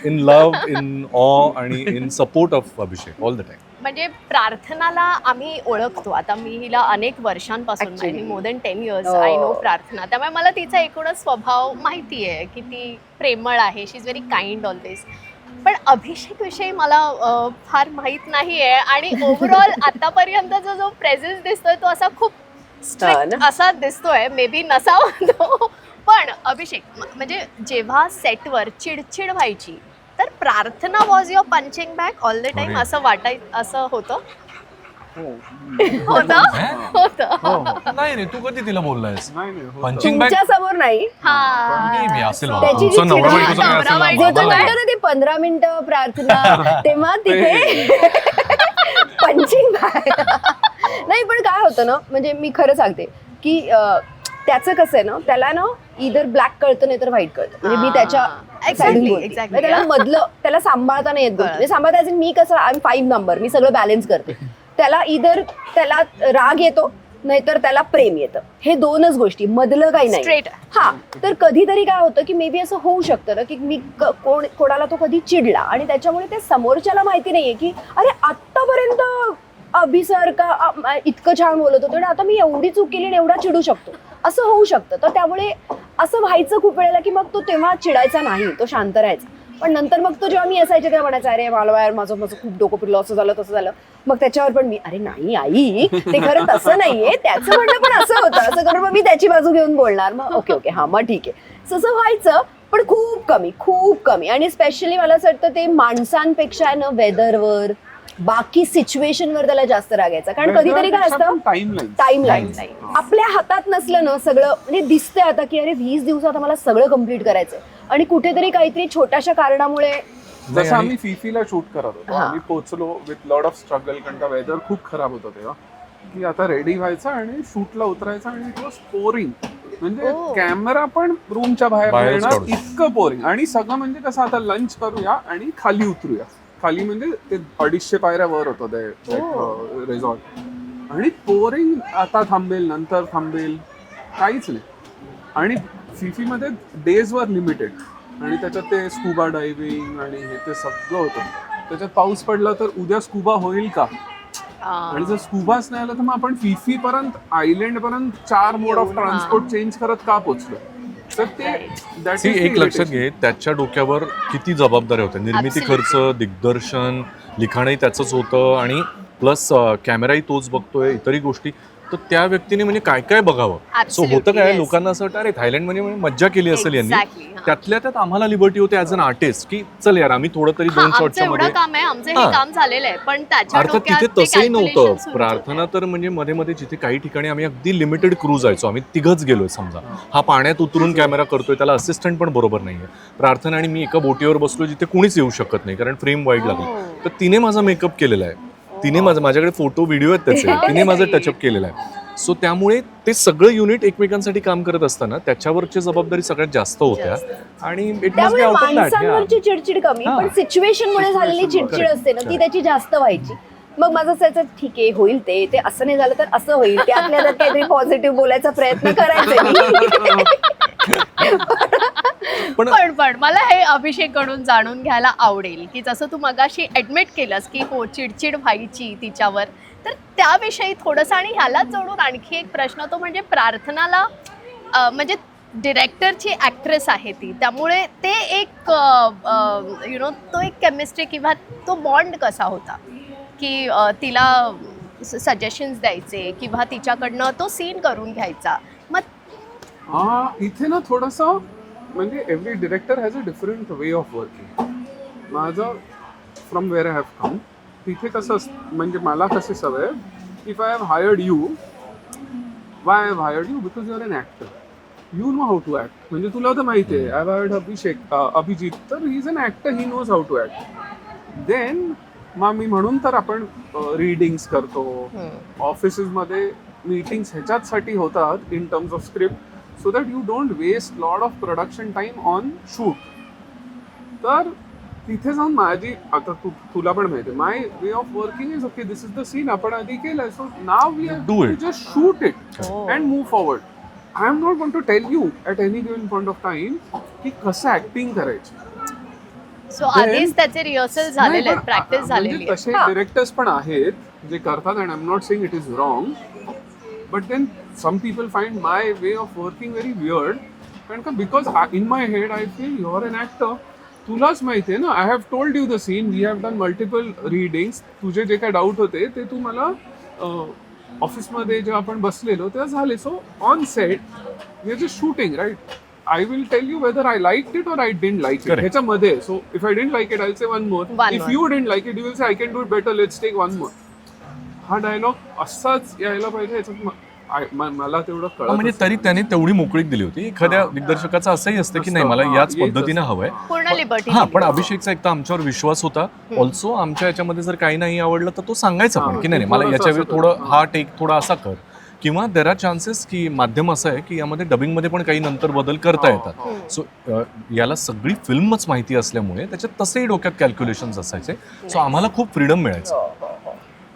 in love, in awe आणि in support of Abhishek all the time. म्हणजे प्रार्थनाला आम्ही ओळखतो आता, मी हिला अनेक वर्षांपासून Actually. More than 10 years Oh. I know प्रार्थना, त्यामुळे मला तिचा एकूणच स्वभाव माहिती आहे की ती प्रेमळ आहे, शी इज व्हेरी काइंड ऑलवेज. पण अभिषेक विषयी मला फार माहीत नाही आहे, आणि ओव्हरऑल आतापर्यंतचा जो प्रेझेन्स दिसतोय तो असा खूप स्ट्रिक्ट ना? असा दिसतोय, मे बी नसावा तो. पण अभिषेक म्हणजे जेव्हा सेटवर चिडचिड व्हायची तर प्रार्थना was your punching bag all the time, अरे. असं असं होतं? हो. होतं नाही नाही, तू कधी तिला बोललायस नाही नाही होतं. Punching bag? तुमच्या समोर नाही. मी असेल बाबा. त्याची जी तुमचं नवरा चिड- बायकोचं काय असेल नवरा बाबा. जे तो बायको. म्हणतो ना ते 15 मिनिटं प्रार्थना, तेव्हा तिथे पंचिंग नाही. पण काय होतं ना, म्हणजे मी खरं सांगते की त्याचं कसं आहे ना, त्याला ना इधर ब्लॅक कळतं नाही तर व्हाईट कळतं. म्हणजे मी त्याच्या Exactly, side बोलते. exactly. म्हणजे त्याला मधलं त्याला सांभाळता नाही येत गोष्टी. म्हणजे सांभाळता यायचं, मी कसं आय 5 नंबर, मी सगळं बॅलन्स करते. त्याला इधर त्याला राग येतो नाहीतर त्याला प्रेम येतं, हे दोनच गोष्टी, मधलं काही नाही. Straight. हा, तर कधीतरी काय होतं की मे बी असं होऊ शकतं ना की मी कोणाला तो कधी चिडला आणि त्याच्यामुळे ते समोरच्याला माहिती नाहीये की अरे आत्तापर्यंत अभिसर का इतकं छान बोलत होतो आणि आता मी एवढी चूक केली आणि एवढा चिडू शकतो, असं होऊ शकतं. तर त्यामुळे असं व्हायचं खूप वेळेला की मग तो तेव्हा चिडायचा नाही, तो शांत राहायचा. पण नंतर मग तो जेव्हा मी असायचे तेव्हा म्हणायचा अरे मला यार माझं खूप डोकं फिरलं, असं झालं तसं झालं. मग त्याच्यावर पण मी अरे नाही आई ते खरं तसं नाहीये, त्याचं म्हणणं पण असं होतं, असं करून मग मी त्याची बाजू घेऊन बोलणार. मग ओके हा मग ठीक आहे, तसं व्हायचं. पण खूप कमी आणि स्पेशली मला असं वाटतं ते माणसांपेक्षा ना वेदरवर बाकी सिच्युएशनवर त्याला जास्त राग यायचा. कारण कधीतरी काय असतं टाइमलाईन आपल्या हातात नसलं ना सगळं, म्हणजे दिसतंय आता की अरे 20 दिवसात मला सगळं कम्प्लीट करायचंय आणि कुठेतरी काहीतरी छोट्याशा कारणामुळे जसं आम्ही फिफीला शूट करत होतो, हा. आम्ही पोहोचलो विथ लॉट ऑफ स्ट्रगल, कारण का वेदर खूप खराब होतं तेव्हा, की आता रेडी व्हायचं आणि शूटला उतरायचं आणि इट वॉज पोरिंग. म्हणजे Oh. कॅमेरा पण रूमच्या बाहेर बाहेरच येणार, काढू. इतकं पोरिंग. आणि सगळं म्हणजे कसं आता लंच करूया आणि खाली उतरूया. खाली म्हणजे ते 250 पायऱ्या वर होतं ते रिसॉर्ट, आणि पोरिंग, आता थांबेल नंतर थांबेल, काहीच नाही. आणि फिफीमध्ये डेज वर लिमिटेड, आणि त्याच्यात ते स्कुबा डायव्हिंग आणि हे ते सगळं होतं. त्याच्यात पाऊस पडला तर उद्या स्कुबा होईल का, आणि जर स्कुबाच नाही आला तर मग आपण फिफी पर्यंत आयलंड पर्यंत 4 मोड ऑफ ट्रान्सपोर्ट चेंज करत का पोहोचलो. तर ते that is ती the एक लक्षात irritation. घे, त्याच्या डोक्यावर किती जबाबदाऱ्या होत्या. निर्मिती खर्च, दिग्दर्शन, लिखाणही त्याचंच होतं आणि प्लस कॅमेराही तोच बघतोय, इतरही गोष्टी. तर त्या व्यक्तीने म्हणजे काय काय बघावं. सो Absolutely, होतं काय, yes. लोकांना असं वाटतं अरे थायलंड म्हणजे मज्जा केली असेल यांनी. Exactly, हा. त्यातल्या त्यात आम्हाला लिबर्टी होते ऍज अन आर्टिस्ट की चल यार आम्ही थोडं तरी 2 आमचं शॉटच्या एवढं मध्ये. काम आहे, आमचं हा. हे काम झालेलं आहे, पण त्याच्या अर्थात डोक्यात तिथे ते तसंही calculations नव्हतं. सुरू प्रार्थना तर म्हणजे मध्ये मध्ये जिथे काही ठिकाणी आम्ही अगदी लिमिटेड क्रू जायचो, आम्ही तिघच गेलोय समजा, हा पाण्यात उतरून कॅमेरा करतोय, त्याला असिस्टंट पण बरोबर नाहीये. प्रार्थना आणि मी एका बोटीवर बसलो जिथे कुणीच येऊ शकत नाही कारण फ्रेम वाईड लागली. तर तिने माझा मेकअप केलेला आहे, तिने माझ्याकडे फोटो व्हिडिओ आहेत त्याचे, तिने माझं टचअप केलेलं आहे. सो त्यामुळे ते सगळं युनिट एकमेकांसाठी काम करत असताना त्याच्यावरची जबाबदारी सगळ्यात जास्त होत्या आणि इट मस्ट बी त्यामुळे आउट ऑफ दॅट. माणसांवरची चिडचिड कमी, हा. पण सिच्युएशन मुळे झालेली चिडचिड असते ना ती त्याची जास्त व्हायची. मग माझं असायचं ठीक आहे होईल ते असं नाही झालं तर असं होईल, त्यातल्या त्यात काहीतरी पॉझिटिव्ह बोलायचा प्रयत्न करायचा मी. पण मला हे अभिषेक कडून जाणून घ्यायला आवडेल की जसं तू मगाशी ऍडमिट केलंस की हो चिडचिड व्हायची तिच्यावर, तर त्याविषयी थोडंसं. आणि ह्यालाच जोडून आणखी एक प्रश्न, तो म्हणजे प्रार्थनाला म्हणजे डिरेक्टरची ॲक्ट्रेस आहे ती, त्यामुळे ते एक तो एक केमिस्ट्री किंवा तो बॉन्ड कसा होता की तिला सजेशन्स द्यायचे किंवा तिच्याकडनं तो सीन करून घ्यायचा. मग इथे ना थोडंसं म्हणजे every director has a different way of working. माझं from where I have come, तिथे कसं म्हणजे मला कशी सवय, if I have hired you, why I have hired you, because you are an actor, you know how to act. म्हणजे तुला तर माहिती आहे, आय हॅव हायर्ड अभिजित, तर he is an actor, he knows how to act. Then मग मी म्हणून तर आपण रीडिंग्स करतो, ऑफिसेसमध्ये मीटिंग्स ह्याच्याचसाठी होतात in terms of script, so that you don't waste lot of production time on shoot. तर तिथे जाऊन माझी, आता तुला पण माहिती आहे, my way of working is okay, this is the scene आपण आधी केलंय, so now we have to just shoot it and move forward. I am not going to tell you at any given point of time की कसं ॲक्टिंग करायची. सो आधीच त्याचे रिहर्सल झालेले आहेत, प्रॅक्टिस झालेली आहे. तसे डिरेक्टर्स पण आहेत जे करतात, and I am not saying it is wrong, but then some people find my way of working very weird. कारण का because in my head I feel you are an actor. तुलाच माहिती आहे ना, I have told you the scene, we have done multiple readings. तुझे जे काय डाऊट होते ते तू मला ऑफिसमध्ये जेव्हा आपण बसलेलो तेव्हा झाले. So on set we are just shooting, right? I will tell you whether I liked it or I didn't like it. Correct. ह्याच्यामध्ये, so if I didn't like it, I'll say one more. One If more. you didn't like it, you will say I can do it better. Let's take one more. हा डायलॉग असाच यायला पाहिजे. ह्याच्यात मला तेवढं कळत म्हणजे तरी त्याने तेवढी मोकळीक दिली होती. एखाद्या दिग्दर्शकाचं असंही असतं की नाही मला याच पद्धतीनं हवंय. पूर्ण लिबर्टी. हा, पण अभिषेकचा एक तर आमच्यावर विश्वास होता. ऑल्सो आमच्या याच्यामध्ये जर काही नाही आवडलं तर तो सांगायचा पण की नाही नाही, मला याच्या वेळी थोडं हा टेक थोडा असा कर. किंवा देर आर चान्सेस की माध्यम असं आहे की यामध्ये डबिंगमध्ये पण काही नंतर बदल करता येतात. सो याला सगळी फिल्मच माहिती असल्यामुळे त्याच्यात तसेही डोक्यात कॅल्क्युलेशन्स असायचे. सो आम्हाला खूप फ्रीडम मिळायचं.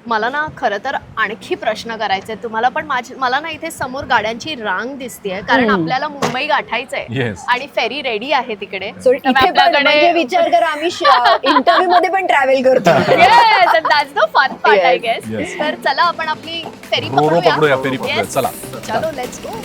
मला ना खरं तर आणखी प्रश्न करायचे तुम्हाला, पण मला ना इथे समोर गाड्यांची रांग दिसतेय, कारण आपल्याला मुंबई गाठायचंय येस, आणि फेरी रेडी आहे तिकडे. So, इथे पण म्हणजे विचार करा, आम्ही इंटरव्ह्यू मध्ये पण ट्रॅव्हल करतो. That's the fun part I guess. Yes. तर चला आपण आपली फेरी रो पकडूया, फेरी पकडूया. Yes. चला. चलो लेट्स गो.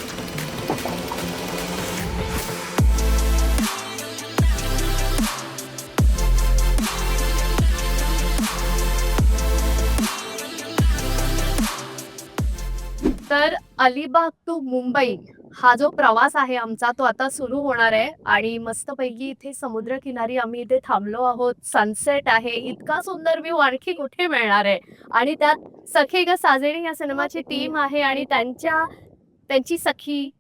तर अलिबाग टू मुंबई हा जो प्रवास आहे आमचा तो आता सुरू होणार आहे आणि मस्तपैकी इथे समुद्रकिनारी आम्ही इथे थांबलो आहोत. सनसेट आहे, इतका सुंदर व्ह्यू आणखी कुठे मिळणार आहे. आणि त्यात सखी ग साजणी या सिनेमाची टीम आहे आणि त्यांची सखी,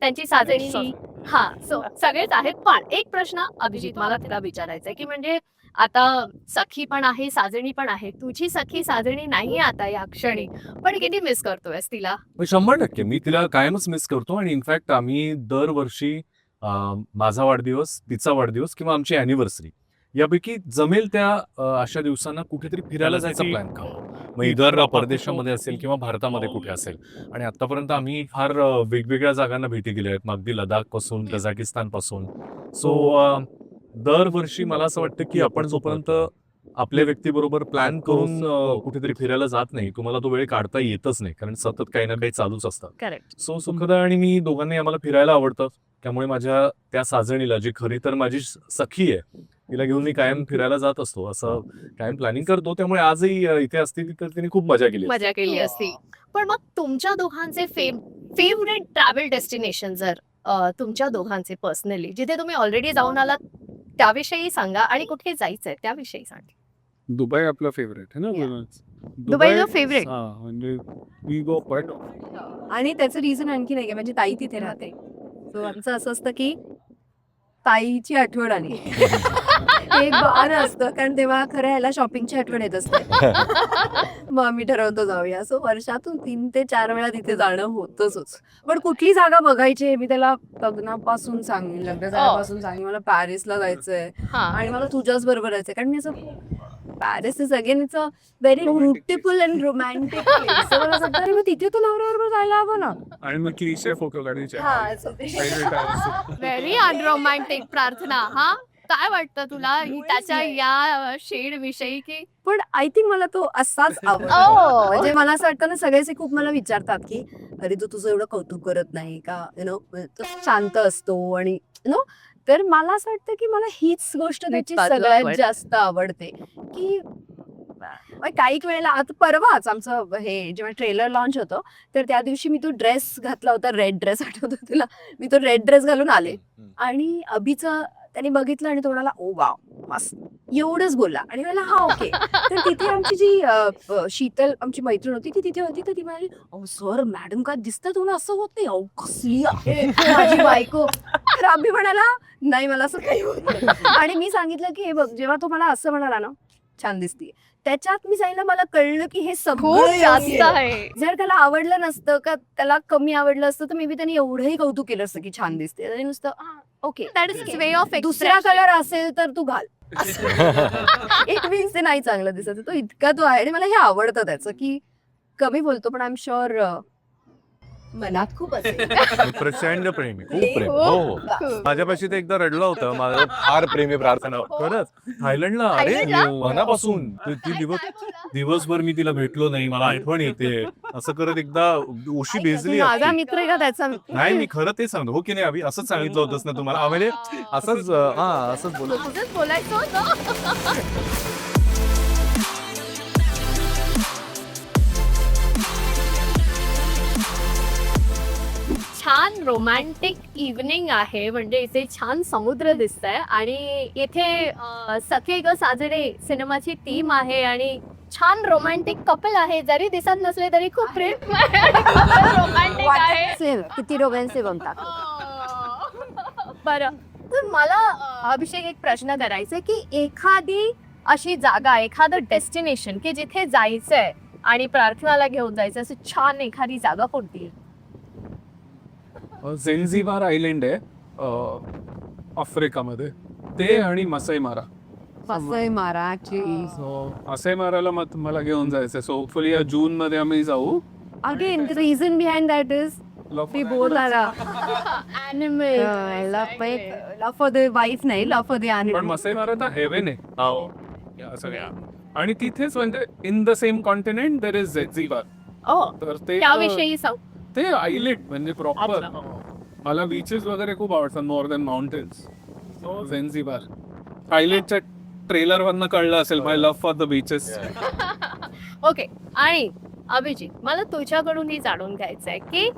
त्यांची साजणी, हा सो सगळेच आहेत. पण एक प्रश्न अभिजित मला तिला विचारायचा आहे की म्हणजे आता सखी पण आहे, साजणी पण आहे. तुझी सखी साजणी नाही आता या क्षणी, पण किती मिस करतोयस तिला? 100% मी तिला कायमच मिस करतो. आणि इनफॅक्ट आम्ही दरवर्षी माझा वाढदिवस, तिचा वाढदिवस किंवा आमची अॅनिव्हर्सरी यापैकी जमेल त्या अशा दिवसांना कुठेतरी फिरायला जायचा प्लॅन करतो. मग इधर परदेशामध्ये असेल किंवा भारतामध्ये कुठे असेल. आणि आतापर्यंत आम्ही फार वेगवेगळ्या जागांना भेटी दिल्या आहेत, अगदी लडाख पासून कझाकिस्तान पासून. सो दरवर्षी मला असं वाटतं की आपण जोपर्यंत आपल्या व्यक्तीबरोबर प्लॅन करून कुठेतरी फिरायला जात नाही, तुम्हाला तो वेळ काढता येतच नाही, कारण सतत काही ना काही चालूच असतात. करेक्ट. सो सुखदा आणि मी दोघांनी आम्हाला फिरायला आवडतं. त्यामुळे माझ्या त्या साजणीला, जी खरी तर माझी सखी आहे, तिला घेऊन मी कायम फिरायला जात असतो, असं कायम प्लॅनिंग करतो. त्यामुळे आजही इथे असते तर तिने खूप मजा केली असती. पण मग तुमच्या दोघांचे फेवरेट ट्रॅव्हल डेस्टिनेशन जर तुमच्या दोघांचे पर्सनली जिथे तुम्ही ऑलरेडी जाऊन आलात त्याविषयी सांगा, आणि कुठे जायचंय त्याविषयी सांगा. दुबई आपला फेवरेट आहे ना. दुबई जो फेवरेट. म्हणजे वी गो क्वाइट. आणि त्याचं रिझन आणखी नाही, माझी ताई तिथे राहते. सो आमचं असं असतं की ताईची आठवण आली एक बहाणं असतं, कारण तेव्हा खरं ह्याला शॉपिंगची आठवण येत असते. मग आम्ही ठरवतो जाऊया. सो वर्षातून 3 ते 4 वेळा तिथे जाणं होतच. पण कुठली जागा व्हायची हे मी त्याला लग्नापासून सांगेन, लग्न झाल्यापासून सांगेन मला पॅरिसला जायचंय आणि मला तुझ्याच बरोबर जायचंय. कारण मी असं Paris is again it's a very beautiful and romantic place. मला असं वाटतं तिथे तू नवऱ्याबरोबर जायला हवं ना. आणि मग क्लिशे फोटो काढायचे. Very unromantic. प्रार्थना, हा काय वाटतं तुला त्याच्या या शेड विषयी? की पण आय थिंक मला तो असाच आवडतो. म्हणजे मला असं वाटतं ना, सगळेच खूप मला विचारतात की अरे तू तुझं एवढं कौतुक करत नाही का, तो शांत असतो आणि तर मला असं वाटतं की मला हीच गोष्ट त्याची सगळ्यात जास्त आवडते. की काही वेळेला आता परवाच आमचं हे जेव्हा ट्रेलर लॉन्च होतं तर त्या दिवशी मी तो ड्रेस घातला होता, रेड ड्रेस, आठवतो तुला? मी तो रेड ड्रेस घालून आले आणि अभिचं त्याने बघितलं आणि तो म्हणाला ओ वाव मस्त, एवढंच बोलला. आणि मला हा ओके. तर तिथे आमची जी शीतल आमची मैत्रीण होती ती तिथे होती. तर ती म्हणाली अहो सर मॅडम काय दिसतं तुम्हाला, असं होत नाही, अहो कसली आहे माझी बायको. तर अभि म्हणाला नाही मला असं काही होत नाही. आणि मी सांगितलं की हे बघ, जेव्हा तो मला असं म्हणाला ना छान दिसते, त्याच्यात मी सांगितलं मला कळलं की हे सगळं जास्त आहे. जर त्याला आवडलं नसतं का त्याला कमी आवडलं असतं तर मे बी त्याने एवढंही कौतुक केलं असतं की छान दिसते. आणि नुसतं okay that is it's way of दुसरा कलर असेल तर तू घाल. इट मीन्स ते नाही चांगलं दिसत. तो इतका तो आहे आणि मला हे आवडतं त्याचं की कमी बोलतो पण आय एम शुअर मनात खूप असेल. प्रचंड प्रेम आहे, खूप प्रेम. हो हो. माझ्यापाशी ते एकदा रडलं होतं. माझं फार प्रेम आहे प्रार्थना. खरंच थायलंडला अरे थायलंडला? मनापासून ती दिवसभर मी तिला भेटलो नाही, मला आठवण येते असं करत एकदा उशी भिजली माझा अख्खी. मित्र आहे का त्याचा? नाही मी खरं ते सांगतो, हो की नाही अभि, असंच सांगितलं होतंस ना तुम्हाला म्हणजे असंच असंच बोलत. तुझंच बोलायचं होतं. छान रोमॅन्टिक इव्हनिंग आहे, म्हणजे इथे छान समुद्र दिसतंय आणि इथे सखे ग साजरे सिनेमाची टीम आहे आणि छान रोमॅन्टिक कपल आहे. जरी दिसत नसले तरी खूप प्रेम रोमॅन्टिक आहे. किती रोमॅन्स बनतात. बरं, तर मला अभिषेक एक प्रश्न करायचा आहे की एखादी अशी जागा, एखादं डेस्टिनेशन की जिथे जायचंय आणि प्रार्थनाला घेऊन जायचं, असं छान एखादी जागा कोणती? झेन्झिबार आयलंड आहे आफ्रिकामध्ये, ते आणि मसई मारा. मसई मारा ऍक्च्युली. सो मसई माराला मला घेऊन जायचंय. सो होपफुली या जून मध्ये आम्ही जाऊ. Again the reason behind that is ती बोल Animal. Love for the wife नाही, लव फॉर द पण ॲनिमल. मसई मारा तर हेवन आहे या सगळ्या. आणि तिथेच म्हणजे in the same continent there is Zanzibar. तर ते त्याविषयी सांग. ते आयलंड म्हणजे प्रॉपर. अच्छा. मला बीचेस वगैरे खूप आवडतात more than mountains. So Zanzibar आयलंडच्या ट्रेलर वरनं कळलं असेल my love for the beaches. Okay, आणि अभिजित मला तुझ्याकडून ही जाणून घ्यायचंय की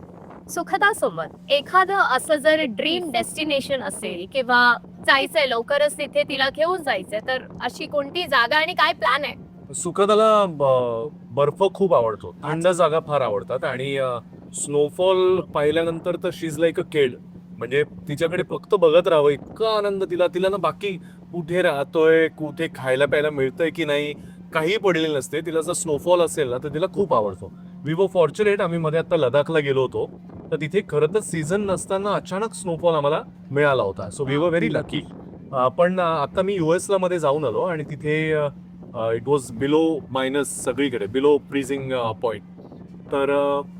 सुखदा सोबत एखादं असं जर ड्रीम डेस्टिनेशन असेल किंवा जायचंय लवकरच तिथे तिला घेऊन जायचंय, तर अशी कोणती जागा आणि काय प्लॅन आहे? सुखदाला बर्फ खूप आवडतो, थंड जागा फार आवडतात आणि स्नोफॉल पाहिल्यानंतर तर शीज लाईक अ केड. म्हणजे तिच्याकडे फक्त बघत राहावं इतका आनंद तिला ना बाकी कुठे राहतोय, कुठे खायला प्यायला मिळतंय की नाही काही पडलेलं नसते. तिला जर स्नोफॉल असेल ना तर तिला खूप आवडतो. वी वर फॉर्च्युनेट, आम्ही मध्ये आता लडाखला गेलो होतो तर तिथे खरं तर सीझन नसताना अचानक स्नोफॉल आम्हाला मिळाला होता. So we were very lucky. पण आता मी US ला मध्ये जाऊन आलो आणि तिथे इट वॉज बिलो मायनस सगळीकडे, बिलो फ्रीजिंग पॉईंट. तर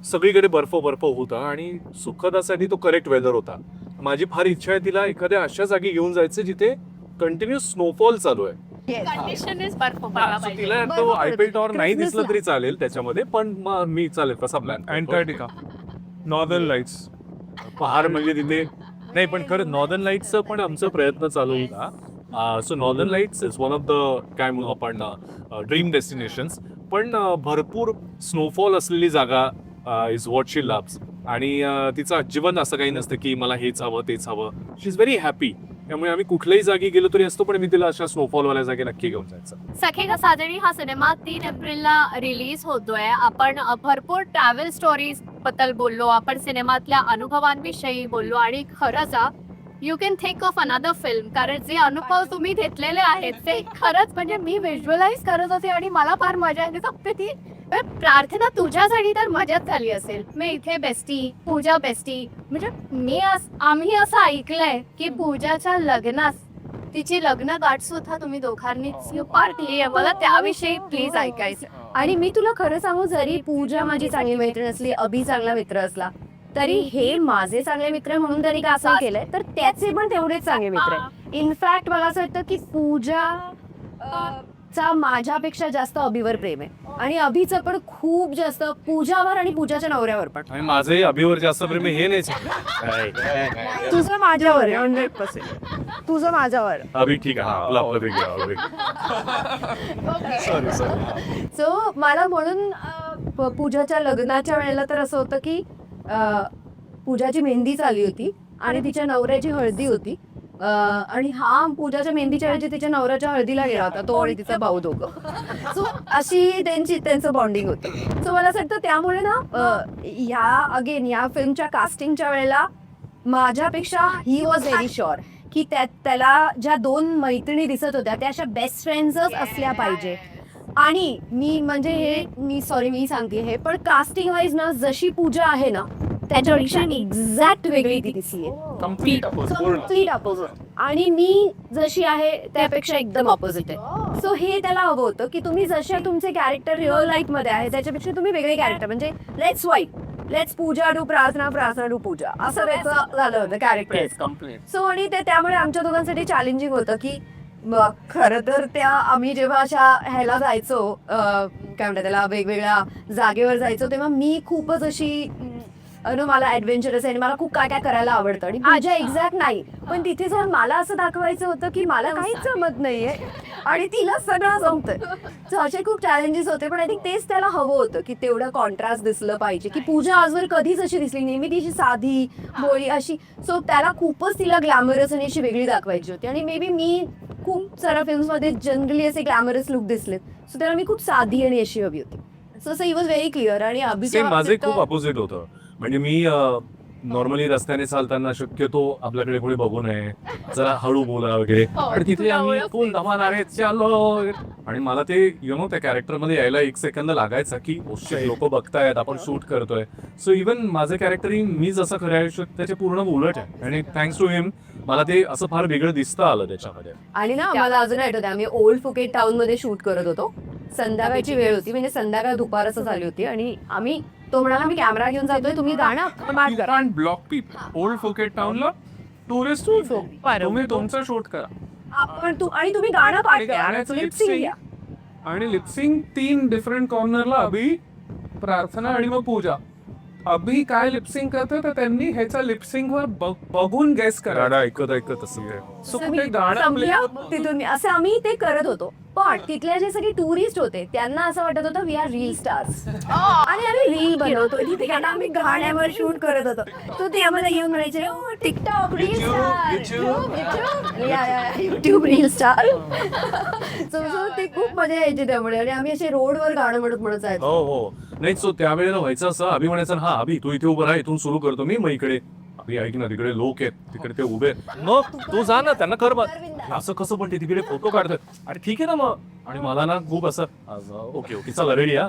सगळीकडे बर्फ होता आणि सुखदासाठी तो करेक्ट वेदर होता. माझी फार इच्छा आहे तिला एखाद्या अशा जागी घेऊन जायचं जिथे कंटिन्युअस स्नोफॉल चालू आहे. कंडिशन इज बर्फ पडला So पाहिजे. तिला तो आयफेल टॉवर नाही दिसलं तरी चालेल त्याच्यामध्ये, पण मग मी चालेल कसा प्लॅन. Antarctica, northern lights. पहाड म्हणजे तिथे नाही, पण खरं नॉर्दर्न लाईट्सचा पण आमचा प्रयत्न चालू होता. So northern lights is one of the काय म्हणू आपण ड्रीम डेस्टिनेशन्स. पण भरपूर स्नोफॉल असलेली जागा इज वॉट शी लव्स. आणि तिचं अजिबात असं काही नसतं की मला हेच हवं तेच हवं. शी इज व्हेरी हॅपी. त्यामुळे आम्ही कुठल्याही जागी गेलो तरी असतो, पण मी तिला अशा स्नोफॉलवाल्या जागी नक्की घेऊन जायचं. सखे ग साजरी हा सिनेमा 3 एप्रिलला रिलीज होतोय. आपण भरपूर ट्रॅव्हल स्टोरीज बद्दल बोललो, आपण सिनेमातल्या अनुभवांविषयी बोललो आणि खरंच you can think of another film, कारण जे अनुभव तुम्ही घेतलेले आहेत ते खरंच म्हणजे मी व्हिज्युअलाइज करत होते आणि मला फार मजा येते. फक्त ती प्रार्थना तुझ्यासाठी तर मजाच झाली असेल. मी इथे बेस्टी, पूजा बेस्टी, म्हणजे आम्ही असं ऐकलंय की पूजाच्या लग्नात तिची लग्न गाठ सुद्धा तुम्ही दोघांनीच पार केली आहे. मला त्याविषयी प्लीज ऐकायचं. आणि मी तुला खरं सांगू, जरी पूजा माझी चांगली मैत्रीण असली, अभि चांगला मित्र असला, तरी हे माझे चांगले मित्र म्हणून तरी का असं केलंय, तर त्याचे पण तेवढेच चांगले मित्र आहेत. इनफॅक्ट मला असं वाटतं की पूजा चा माझ्यापेक्षा जास्त अभिवर प्रेम आहे आणि अभिचं पण खूप जास्त पूजावर आणि पूजाच्या नवऱ्यावर पण. आणि माझंही अभिवर जास्त प्रेम आहे हे नाही. तुझं माझ्यावर आहे 100%. तुझं माझ्यावर. अभि ठीक आहे. आपलं वेगळं सो मला म्हणून पूजाच्या लग्नाच्या वेळेला तर असं होतं की पूजाची मेहंदी चालली होती आणि तिच्या नवऱ्याची हळदी होती. आणि हा पूजाच्या मेहंदीच्या वेळी तिच्या नवऱ्याच्या हळदीला गेला होता, तो आणि तिचा भाऊ दोघं. सो अशी त्यांचं बॉन्डिंग होती. सो मला असं वाटतं त्यामुळे ना या फिल्मच्या कास्टिंगच्या वेळेला माझ्यापेक्षा ही वॉज व्हेरी शुअर की त्याला ज्या 2 मैत्रिणी दिसत होत्या त्या अशा बेस्ट फ्रेंड्सच असल्या पाहिजे. आणि मी सांगते हे, पण कास्टिंग वाईज ना जशी पूजा आहे ना त्याच्यापेक्षा एक्झॅक्ट वेगळी ती दिसली आहे. Complete opposite. आणि मी जशी आहे त्यापेक्षा एकदम ऑपोजिट आहे. सो हे त्याला हवं होतं की तुम्ही जशा तुमचे कॅरेक्टर रिअल लाईफ मध्ये आहे त्याच्यापेक्षा तुम्ही वेगळे कॅरेक्टर, म्हणजे लेट्स वाईट लेट्स पूजा टू प्रार्थना, प्रार्थना टू पूजा, असं त्याचं झालं होतं कॅरेक्टर. कम्प्लीट. सो आणि ते त्यामुळे आमच्या दोघांसाठी चॅलेंजिंग होतं की खरं तर त्या आम्ही जेव्हा अशा ह्याला जायचो काय म्हणतात त्याला वेगवेगळ्या जागेवर जायचो तेव्हा मी खूपच अशी मला ऍडव्हेंचरस आहे आणि मला खूप काय काय करायला आवडतं आणि पूजा एक्झॅक्ट नाही. पण तिथे जाऊन मला असं दाखवायचं होतं की मला काहीच जमत नाहीये आणि तिला सगळं जमतंय. सो असे खूप चॅलेंजेस होते. पण आय थिंक तेच त्याला हवं होतं की तेवढं कॉन्ट्रास्ट दिसलं पाहिजे की पूजा आजवर कधीच अशी दिसली नेहमी तिची साधी बोळी अशी. सो त्याला खूपच तिला ग्लॅमरस आणि अशी वेगळी दाखवायची होती आणि मे बी मी खूप साऱ्या फिल्म्समध्ये जनरली असे ग्लॅमरस लुक दिसलेत. सो त्याला मी खूप साधी आणि अशी हवी होती. सो असं ही वॉज व्हेरी क्लिअर. आणि सेम माझे खूप अपोजिट होतं. म्हणजे मी नॉर्मली रस्त्याने चालताना शक्यतो आपल्याकडे कोणी बघू नये, जरा हळू बोला वगैरे. आणि तिथे आम्ही फुल धमाल आहे चालो आणि मला ते त्या कॅरेक्टर मध्ये यायला 1 सेकंद लागायचा की लोक बघतायत आपण शूट करतोय. सो इव्हन माझं कॅरेक्टरही मी जसं खऱ्या आयुष्यात त्याचे पूर्ण उलट आहे आणि थँक्स टू हिम मला ते असं फार वेगळं दिसतं आलं त्याच्यामध्ये. आणि ना मला अजून आठवतं आम्ही ओल्ड फुकेट टाउन मध्ये शूट करत होतो. संध्याकाळची वेळ होती म्हणजे संध्याकाळ दुपार असं झाली होती आणि आम्ही तो म्हणाला मी कॅमेरा घेऊन जातोय तुम्ही गाणं पाठ करा. Can't block people. Old Phuket टाउनला टुरिस्ट तुम्ही तुमचं शूट करा आपण तुम्ही गाणं पाठ करा. लिपसिंग घ्या. आणि लिपसिंग 3 डिफरंट कॉर्नरला अभि, प्रार्थना आणि मग पूजा. अभि काय लिपसिंग करतो तर त्यांनी ह्याच्या लिपसिंग वर बघून गेस करा. गाणं ऐकत ऐकत असं सो कुठे गाणं play संपल्या, होत नव्हतं. तिथून असं आम्ही ते करत होतो. पण तिथले जे सगळे टुरिस्ट होते त्यांना असं वाटत होतं वी आर रील स्टार्स आणि आम्ही रील बनवतो तिथे कारण आम्ही गाण्यावर शूट करत होतो. तो ते आम्हाला येऊन म्हणायचे TikTok reel star, YouTube reel star. So ते खूप मजा यायची त्यामुळे. आणि आम्ही असे रोडवर गाणं म्हणत जायचो. हो हो नाही. सो त्यावेळेला व्हायचं असं, अभि म्हणायचं हा अभि तू इथे उभं राहा, इथून सुरू करतो मी, मग इकडे अभि ऐक ना तिकडे लोक आहेत तिकडे ते उभे आहेत. मग तू जा ना त्यांना कर बघ असं कसं पण ते तिकडे फोटो काढतात. अरे ठीक आहे ना मग. आणि मला ना खूप असं ओके ओके चला रेडी हा.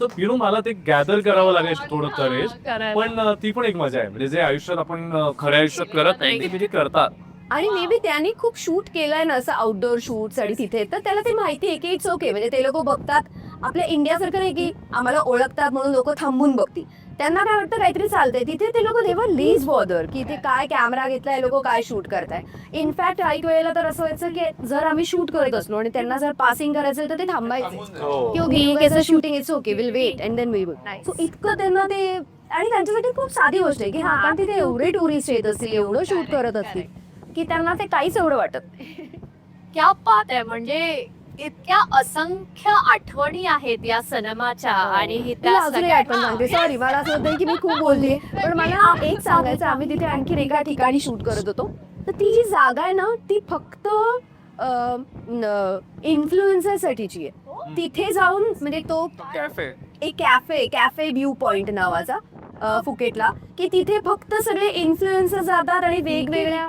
तर मला ते गॅदर करावं लागायचं थोडं करेज. पण ती पण एक मजा आहे म्हणजे जे आयुष्यात आपण खऱ्या आयुष्यात करत नाही ते म्हणजे करतात. आणि मे बी त्यांनी खूप शूट केलंय ना असं आउटडोर शूट्स आणि तिथे तर त्याला ते माहिती आहे की इट्स ओके. म्हणजे ते लोक बघतात आपल्या इंडियासारखं नाही की आम्हाला ओळखतात म्हणून लोक थांबून बघतील. त्यांना काय वाटतं काहीतरी चालतंय तिथे. ते लोक देवर लीज बॉदर की इथे काय कॅमेरा घेतलाय लोक काय शूट करताय. इनफॅक्ट काही वेळेला तर असं व्हायचं की जर आम्ही शूट करत असलो आणि त्यांना जर पासिंग करायचं तर ते थांबायचे की okay shooting it's okay will wait and then we will. So इतकं त्यांना ते. आणि त्यांच्यासाठी खूप साधी गोष्ट आहे की हा कारण तिथे एवढे टुरिस्ट येत असतील एवढं शूट करत असतील की त्यांना ते काहीच एवढं वाटत नाही. क्या बात आहे. म्हणजे इतक्या असंख्य आठवणी आहेत या सिनेमाच्या आणि तुला अजून एक आठवण सांगते. सॉरी मला असं होतं की मी खूप बोलली पण मला एक सांगायचं. आम्ही तिथे आणखी एका ठिकाणी शूट करत होतो तर ती जी जागा आहे ना ती फक्त इन्फ्लुएन्सर साठीची आहे. तिथे जाऊन म्हणजे तो कॅफे एक कॅफे व्ह्यू पॉइंट नावाचा फुकेटला की तिथे फक्त सगळे इन्फ्लुएन्सर जातात आणि वेगवेगळ्या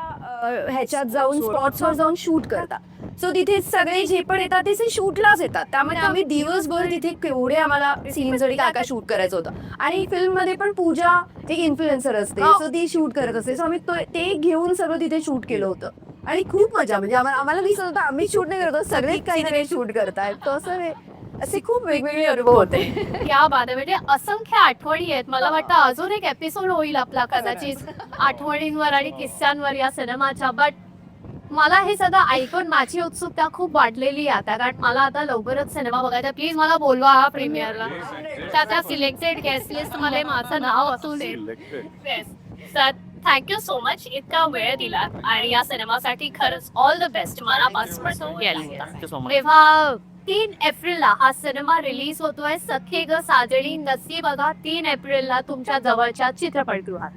ह्याच्यात जाऊन स्पॉट्सवर जाऊन शूट करतात. सो तिथे सगळे जे पण येतात ते शूटलाच येतात. त्यामुळे आम्ही दिवसभर तिथे केवढे आम्हाला सीन्स आणि काय काय शूट करायचं होतं. आणि फिल्म मध्ये पण पूजा एक इन्फ्लुएन्सर असते सो ती शूट करत असते. सो आम्ही ते घेऊन सगळं तिथे शूट केलं होतं आणि खूप मजा म्हणजे आम्हाला दिसत होतं आम्ही शूट नाही करतो सगळे काही ना काही शूट करतायत. तो असं असे खूप वेगवेगळे अनुभव होते. क्या बात आहे. म्हणजे असंख्य आठवणी आहेत. मला वाटतं अजून एक एपिसोड होईल आपला कदाचित आठवणींवर आणि किस्स्यांवर या सिनेमाच्या. बट मला हे सगळं ऐकून माझी उत्सुकता खूप वाढलेली आहे आता कारण मला आता लवकरच सिनेमा बघायचा. प्लीज मला बोलवा हा प्रीमियरला. त्या सिलेक्टेड गेस्ट लिस्ट मध्ये माझं नाव असू दे. सर थँक्यू सो मच इतका वेळ दिला आणि या सिनेमासाठी खरंच ऑल द बेस्ट मनापासून. तेव्हा 3 एप्रिलला हा सिनेमा रिलीज होतोय. सखे ग साजणी नसी बघा 3 एप्रिलला तुमच्या जवळच्या चित्रपटगृहात.